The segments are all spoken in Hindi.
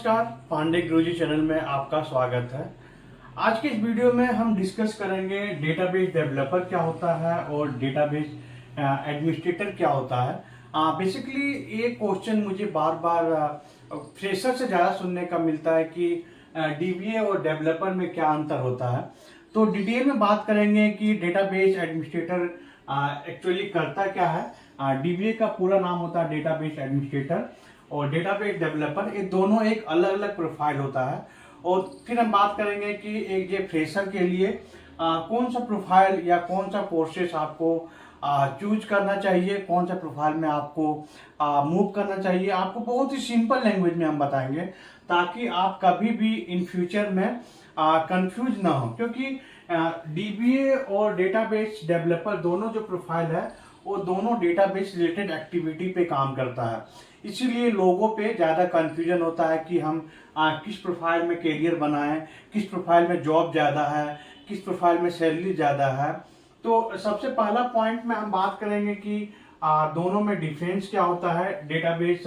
नमस्कार, पांडे गुरुजी चैनल में आपका स्वागत है। आज के इस वीडियो में हम डिस्कस करेंगे डेटाबेस डेवलपर क्या होता है और डेटाबेस एडमिनिस्ट्रेटर क्या होता है। बेसिकली ये क्वेश्चन मुझे बार बार फ्रेशर से ज़्यादा सुनने का मिलता है कि डीबीए और डेवलपर में क्या अंतर होता है। तो डिटेल में बात करेंगे कि डेटाबेस एडमिनिस्ट्रेटर एक्चुअली करता क्या है। डीबीए का पूरा नाम होता है डेटाबेस एडमिनिस्ट्रेटर और डेटाबेस डेवलपर, ये दोनों एक अलग अलग प्रोफाइल होता है। और फिर हम बात करेंगे कि एक ये फ्रेशर के लिए कौन सा प्रोफाइल या कौन सा कोर्सेस आपको चूज करना चाहिए, कौन सा प्रोफाइल में आपको मूव करना चाहिए। आपको बहुत ही सिंपल लैंग्वेज में हम बताएंगे ताकि आप कभी भी इन फ्यूचर में कंफ्यूज ना हो, क्योंकि डीबीए और डेटाबेस डेवलपर दोनों जो प्रोफाइल है वो दोनों डेटाबेस रिलेटेड एक्टिविटी पे काम करता है। इसीलिए लोगों पे ज़्यादा कंफ्यूजन होता है कि हम किस प्रोफाइल में करियर बनाएं, किस प्रोफाइल में जॉब ज़्यादा है, किस प्रोफाइल में सैलरी ज़्यादा है। तो सबसे पहला पॉइंट में हम बात करेंगे कि दोनों में डिफरेंस क्या होता है डेटाबेस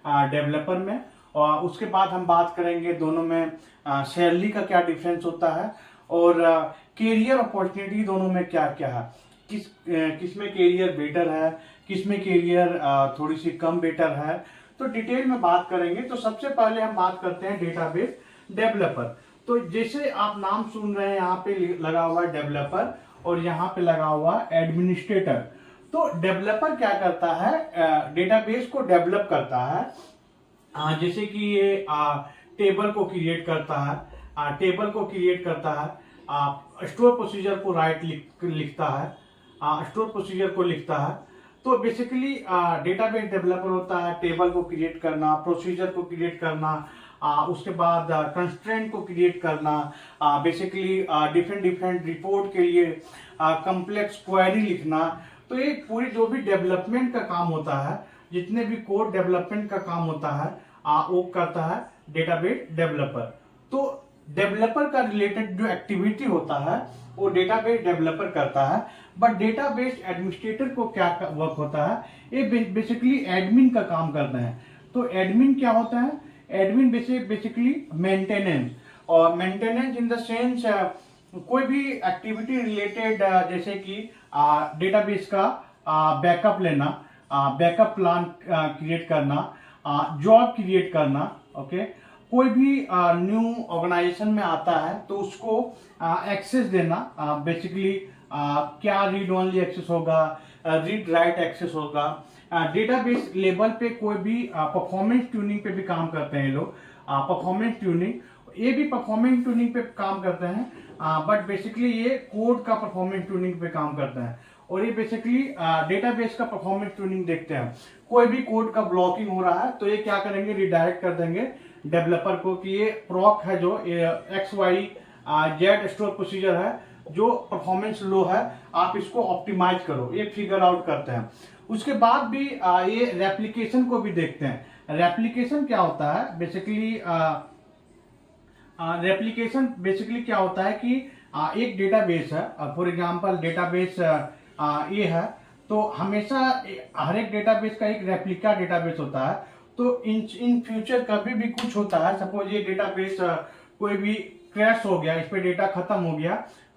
डेवलपर में, और उसके बाद हम बात करेंगे दोनों में सैलरी का क्या डिफरेंस होता है और करियर अपॉर्चुनिटी दोनों में क्या क्या है, किस में करियर बेटर है, किस में करियर थोड़ी सी कम बेटर है। तो डिटेल में बात करेंगे। तो सबसे पहले हम बात करते हैं डेटाबेस डेवलपर। तो जैसे आप नाम सुन रहे हैं, यहाँ पे लगा हुआ है डेवलपर और यहाँ पे लगा हुआ है एडमिनिस्ट्रेटर। तो डेवलपर क्या करता है, डेटाबेस को डेवलप करता है। जैसे कि ये टेबल को क्रिएट करता है, स्टोर प्रोसीजर को लिखता है, स्टोर प्रोसीजर को लिखता है। तो बेसिकली डेटाबेस डेवलपर होता है टेबल को क्रिएट करना, प्रोसीजर को क्रिएट करना, उसके बाद कंस्ट्रेंट को क्रिएट करना, बेसिकली डिफरेंट रिपोर्ट के लिए कॉम्प्लेक्स क्वेरी लिखना। तो ये पूरी जो भी डेवलपमेंट का काम होता है, जितने भी कोड डेवलपमेंट का काम होता है, वो करता है डेटाबेस डेवलपर। तो डेवलपर का रिलेटेड जो एक्टिविटी होता है वो डेटाबेस डेवलपर करता है। बट डेटाबेस एडमिनिस्ट्रेटर को क्या वर्क होता है, ये बेसिकली एडमिन का काम करते हैं। तो एडमिन क्या होता है, एडमिन बेसिकली मेंटेनेंस, और मेंटेनेंस इन द सेंस कोई भी एक्टिविटी रिलेटेड, जैसे कि डेटाबेस का बैकअप लेना, बैकअप प्लान क्रिएट करना, जॉब क्रिएट करना। ओके, कोई भी न्यू ऑर्गेनाइजेशन में आता है तो उसको एक्सेस देना, बेसिकली क्या रीड ओनली एक्सेस होगा, रीड राइट एक्सेस होगा। डेटाबेस लेवल पे कोई भी परफॉर्मेंस ट्यूनिंग पे भी काम करते हैं लोग, परफॉर्मेंस ट्यूनिंग, ये भी परफॉर्मेंस ट्यूनिंग पे काम करते हैं। बट बेसिकली ये कोड का परफॉर्मेंस ट्यूनिंग पे काम करते हैं और ये बेसिकली डेटाबेस का परफॉर्मेंस ट्यूनिंग देखते हैं। कोई भी कोड का ब्लॉकिंग हो रहा है तो ये क्या करेंगे, रिडायरेक्ट कर देंगे डेवलपर को कि ये प्रॉक है, जो XYZ स्टोर प्रोसीजर है, जो परफॉर्मेंस लो है, आप इसको ऑप्टिमाइज करो, ये फिगर आउट करते हैं। उसके बाद भी ये रेप्लिकेशन को भी देखते हैं। रेप्लिकेशन क्या होता है, बेसिकली रेप्लिकेशन बेसिकली क्या होता है कि एक डेटाबेस है, फॉर एग्जांपल डेटाबेस ये है, तो हमेशा हर एक डेटाबेस का एक रेप्लिका डेटाबेस होता है। तो इन फ्यूचर कभी भी कुछ होता है, सपोज ये डेटाबेस कोई भी क्रैश हो गया, इस पे डेटा खत्म हो गया,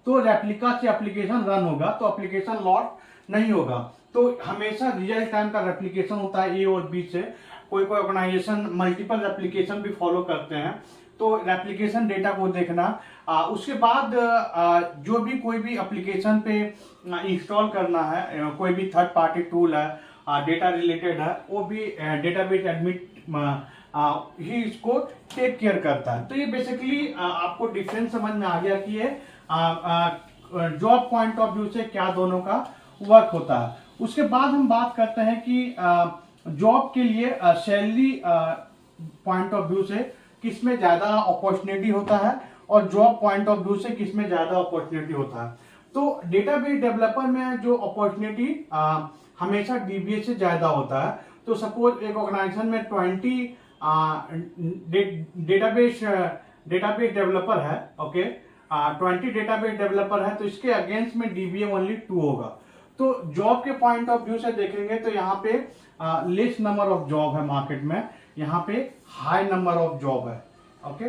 तो रेप्लिका से एप्लीकेशन रन होगा, तो एप्लीकेशन लॉट नहीं होगा। तो हमेशा रियल टाइम का रेप्लिकेशन होता है ए और बी से। कोई ऑर्गेनाइजेशन मल्टीपल रेप्लिकेशन भी फॉलो करते हैं, तो रेप्लिकेशन डेटा को देखना। उसके बाद जो भी कोई भी एप्लीकेशन पे इंस्टॉल करना है, कोई भी थर्ड पार्टी टूल है, डेटा रिलेटेड है, वो भी डेटाबेस एडमिन ही इसको टेक केयर करता है। तो ये बेसिकली आपको डिफरेंस समझ में आ गया कि ये जॉब पॉइंट ऑफ व्यू से क्या दोनों का वर्क होता है। उसके बाद हम बात करते हैं कि जॉब के लिए सैलरी पॉइंट ऑफ व्यू से किसमें ज़्यादा अपॉर्चुनिटी होता है और जॉब पॉइंट ऑफ व्यू से किसमें ज़्यादा अपॉर्चुनिटी होता है। तो डेटाबेस डेवलपर में जो अपॉर्चुनिटी हमेशा डीबीए से ज़्यादा होता है। तो सपोज एक ऑर्गेनाइजेशन में 20 डेटाबेस डेवलपर है, ओके, 20 डेटाबेस डेवलपर है, तो इसके अगेंस्ट में डीबीए ओनली 2 होगा। तो जॉब के पॉइंट ऑफ व्यू से देखेंगे तो यहाँ पे लेस नंबर ऑफ जॉब है मार्केट में, यहाँ पे हाई नंबर ऑफ जॉब है। ओके,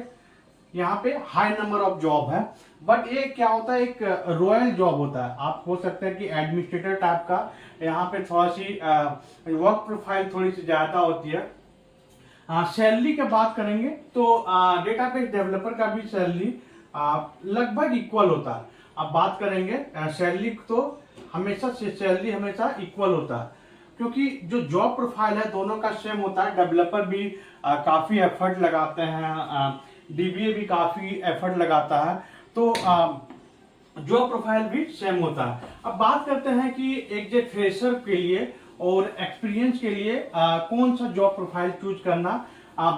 यहाँ पे हाई नंबर ऑफ जॉब है, बट ये क्या होता है, एक रॉयल जॉब होता है। आप हो सकते हैं कि एडमिनिस्ट्रेटर टाइप का, यहाँ पे थोड़ा सी वर्क प्रोफाइल थोड़ी सी ज्यादा होती है। सैलरी की बात करेंगे तो डेटाबेस डेवलपर का भी सैलरी लगभग इक्वल होता है। अब बात करेंगे सैलरी, तो हमेशा सैलरी हमेशा इक्वल होता है, क्योंकि जो जॉब प्रोफाइल है दोनों का सेम होता है। डेवलपर भी काफी एफर्ट लगाते हैं, डीबीए भी काफी एफर्ट लगाता है, तो जॉब प्रोफाइल भी सेम होता है। अब बात करते हैं कि एक जो फ्रेशर के लिए और एक्सपीरियंस के लिए कौन सा जॉब प्रोफाइल चूज करना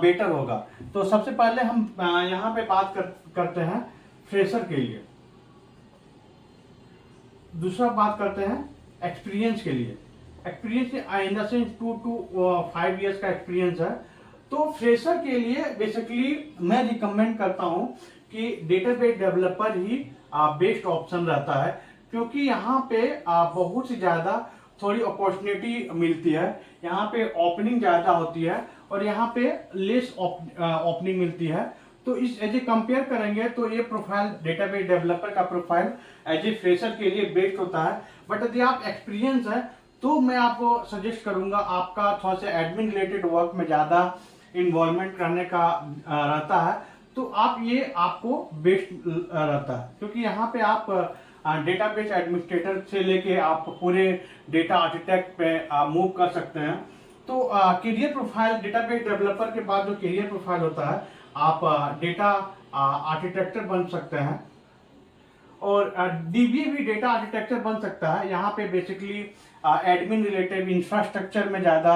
बेटर होगा। तो सबसे पहले हम यहाँ पे बात करते हैं फ्रेशर के लिए। दूसरा बात करते हैं एक्सपीरियंस के लिए। Experience in the sense 2 to 5 years का एक्सपीरियंस है। तो फ्रेशर के लिए बेसिकली मैं रिकमेंड करता हूं कि डेटाबेस डेवलपर ही बेस्ट ऑप्शन रहता है, क्योंकि यहाँ पे बहुत सी ज्यादा थोड़ी अपॉर्चुनिटी मिलती है। यहाँ पे ओपनिंग ज्यादा होती है और यहाँ पे लेस ओपनिंग मिलती है। तो इस एज ए कंपेयर करेंगे तो ये प्रोफाइल डेटाबेस डेवलपर का प्रोफाइल एज ए फ्रेशर के लिए बेस्ट होता है। बट यदि आप एक्सपीरियंस है तो मैं आपको सजेस्ट करूंगा, आपका थोड़ा सा एडमिन रिलेटेड वर्क में ज्यादा इन्वॉल्वमेंट करने का रहता है, तो आप ये आपको बेस्ट रहता है, क्योंकि यहाँ पे आप डेटाबेस एडमिनिस्ट्रेटर से लेके आप पूरे डेटा आर्किटेक्ट पे मूव कर सकते हैं। तो करियर प्रोफाइल डेटाबेस डेवलपर के बाद जो करियर प्रोफाइल होता है, आप डेटा आर्किटेक्चर बन सकते हैं और डीबीए भी डेटा आर्किटेक्चर बन सकता है। यहाँ पे बेसिकली एडमिन रिलेटेड इंफ्रास्ट्रक्चर में ज्यादा,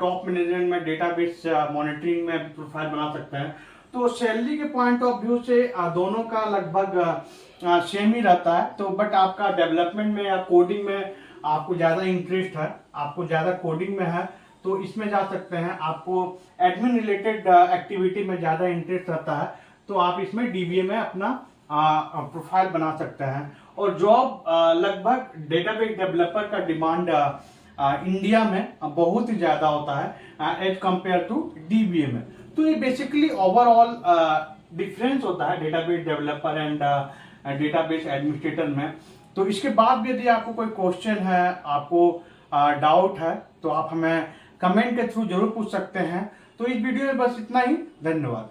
टॉप मैनेजमेंट में, डेटाबेस मॉनिटरिंग में प्रोफाइल बना सकते हैं। तो सैलरी के पॉइंट ऑफ व्यू से दोनों का लगभग सेम ही रहता है। तो बट आपका डेवलपमेंट में या कोडिंग में आपको ज्यादा इंटरेस्ट है, आपको ज्यादा कोडिंग में है, तो इसमें जा सकते हैं। आपको एडमिन रिलेटेड एक्टिविटी में ज्यादा इंटरेस्ट रहता है, तो आप इसमें डीबीए में अपना प्रोफाइल बना सकते हैं। और जॉब लगभग डेटाबेस डेवलपर का डिमांड इंडिया में बहुत ही ज्यादा होता है एज कंपेयर टू डीबीए में। तो ये बेसिकली ओवरऑल डिफरेंस होता है database developer and database administrator में। तो इसके बाद भी यदि आपको कोई क्वेश्चन है, आपको डाउट है, तो आप हमें कमेंट के थ्रू जरूर पूछ सकते हैं। तो इस वीडियो में बस इतना ही। धन्यवाद।